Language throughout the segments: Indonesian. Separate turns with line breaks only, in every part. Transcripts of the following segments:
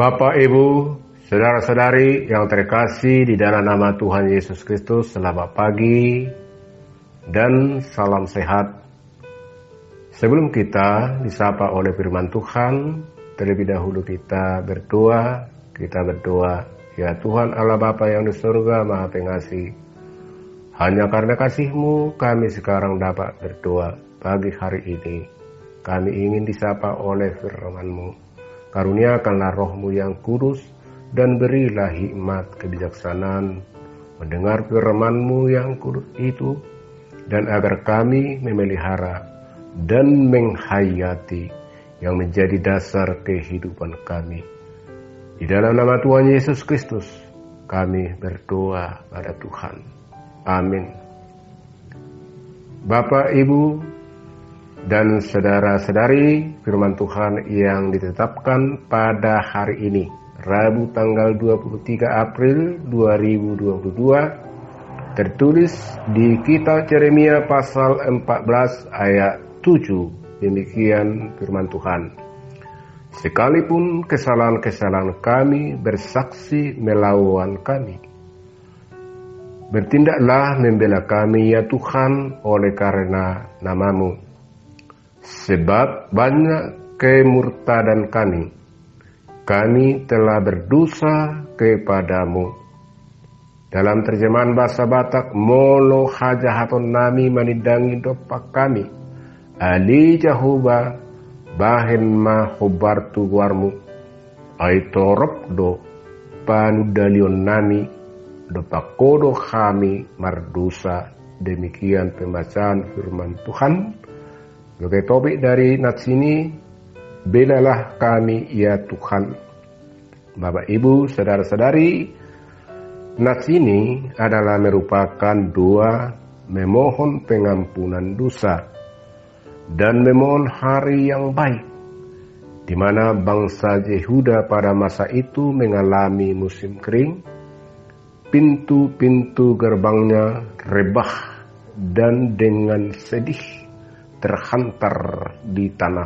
Bapak, Ibu, saudara-saudari yang terkasih di dalam nama Tuhan Yesus Kristus, selamat pagi dan salam sehat. Sebelum kita disapa oleh firman Tuhan, terlebih dahulu kita berdoa. Ya Tuhan Allah Bapa yang di surga Maha Pengasih, hanya karena kasih-Mu kami sekarang dapat berdoa pagi hari ini. Kami ingin disapa oleh firman-Mu. Karuniakanlah roh-Mu yang kudus dan berilah hikmat kebijaksanaan mendengar firman-Mu yang kudus itu, dan agar kami memelihara dan menghayati yang menjadi dasar kehidupan kami. Di dalam nama Tuhan Yesus Kristus kami berdoa pada Tuhan. Amin. Bapak, Ibu, dan saudara-saudari, firman Tuhan yang ditetapkan pada hari ini, Rabu tanggal 23 April 2022, tertulis di kitab Yeremia pasal 14 ayat 7. Demikian firman Tuhan. Sekalipun kesalahan-kesalahan kami bersaksi melawan kami, bertindaklah membela kami ya Tuhan oleh karena nama-Mu. Sebab banyak kemurtadan kami telah berdosa kepadamu. Dalam terjemahan bahasa Batak, molo hajahaton nami manidangi dopak kami, ali jahuba bahen ma hobartu warmu, aitorop do panudalion nami dopak kodo kami mardosa. Demikian pembacaan firman Tuhan. Sebagai topik dari nats ini, belalah kami ya Tuhan. Bapak, Ibu, saudara-saudari, nats ini adalah merupakan doa memohon pengampunan dosa dan memohon hari yang baik, di mana bangsa Yehuda pada masa itu mengalami musim kering, pintu-pintu gerbangnya rebah dan dengan sedih terhantar di tanah.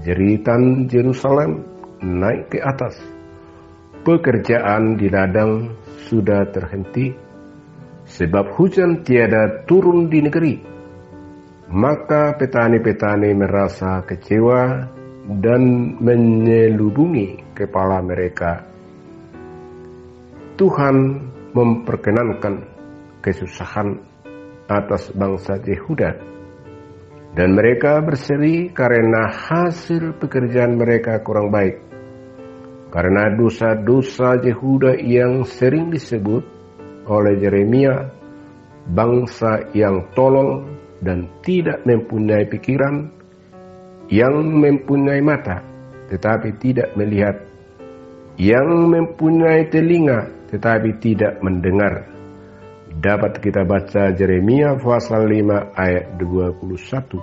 Jeritan Yerusalem naik ke atas. Pekerjaan di ladang sudah terhenti, sebab hujan tiada turun di negeri. Maka petani-petani merasa kecewa dan menyelubungi kepala mereka. Tuhan memperkenankan kesusahan atas bangsa Yehuda, dan mereka berseri karena hasil pekerjaan mereka kurang baik. Karena dosa-dosa Yehuda yang sering disebut oleh Yeremia, bangsa yang tolol dan tidak mempunyai pikiran, yang mempunyai mata tetapi tidak melihat, yang mempunyai telinga tetapi tidak mendengar. Dapat kita baca Yeremia pasal 5 ayat 21.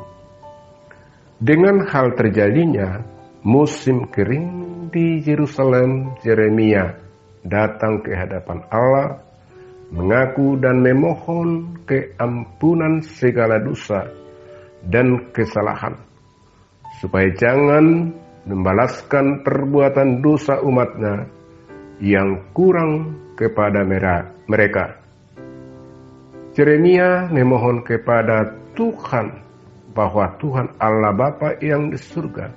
Dengan hal terjadinya musim kering di Yerusalem, Yeremia datang ke hadapan Allah, mengaku dan memohon keampunan segala dosa dan kesalahan, supaya jangan membalaskan perbuatan dosa umatnya yang kurang kepada mereka. Yeremia memohon kepada Tuhan bahwa Tuhan Allah Bapa yang di surga,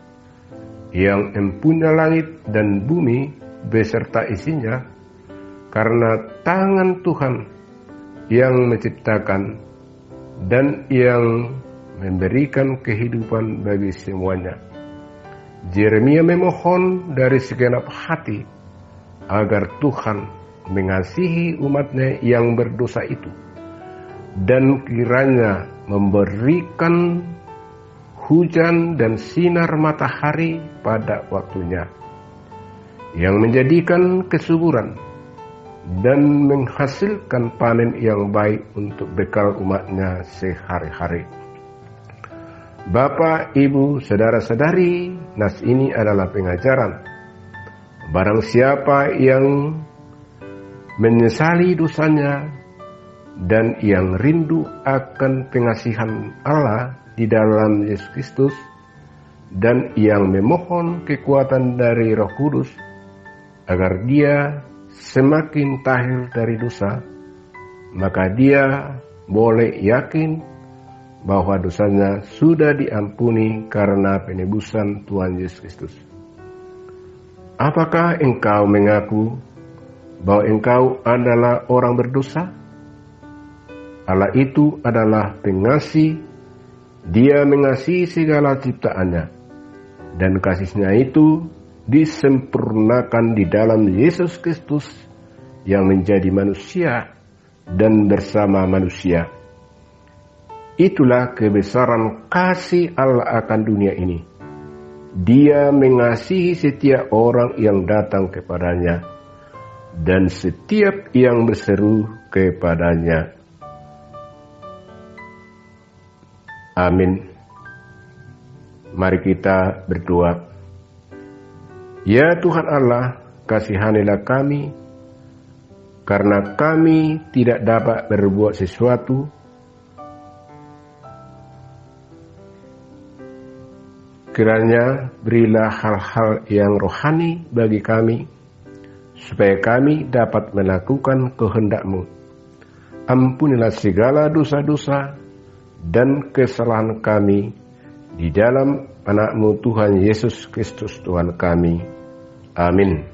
yang mempunyai langit dan bumi beserta isinya, karena tangan Tuhan yang menciptakan dan yang memberikan kehidupan bagi semuanya. Yeremia memohon dari segenap hati agar Tuhan mengasihi umatnya yang berdosa itu, dan kiranya memberikan hujan dan sinar matahari pada waktunya, yang menjadikan kesuburan dan menghasilkan panen yang baik untuk bekal umatnya sehari-hari. Bapak, Ibu, saudara-saudari, nas ini adalah pengajaran. Barang siapa yang menyesali dosanya dan yang rindu akan pengasihan Allah di dalam Yesus Kristus, dan yang memohon kekuatan dari Roh Kudus, agar dia semakin tahir dari dosa, maka dia boleh yakin bahwa dosanya sudah diampuni karena penebusan Tuhan Yesus Kristus. Apakah engkau mengaku bahwa engkau adalah orang berdosa? Allah itu adalah pengasih. Dia mengasihi segala ciptaannya, dan kasih-Nya itu disempurnakan di dalam Yesus Kristus yang menjadi manusia dan bersama manusia. Itulah kebesaran kasih Allah akan dunia ini. Dia mengasihi setiap orang yang datang kepadanya dan setiap yang berseru kepadanya. Amin. Mari kita berdoa. Ya Tuhan Allah, kasihanilah kami, karena kami tidak dapat berbuat sesuatu. Kiranya berilah hal-hal yang rohani bagi kami, supaya kami dapat melakukan kehendak-Mu. Ampunilah segala dosa-dosa dan kesalahan kami di dalam anak-Mu Tuhan Yesus Kristus Tuhan kami. Amin.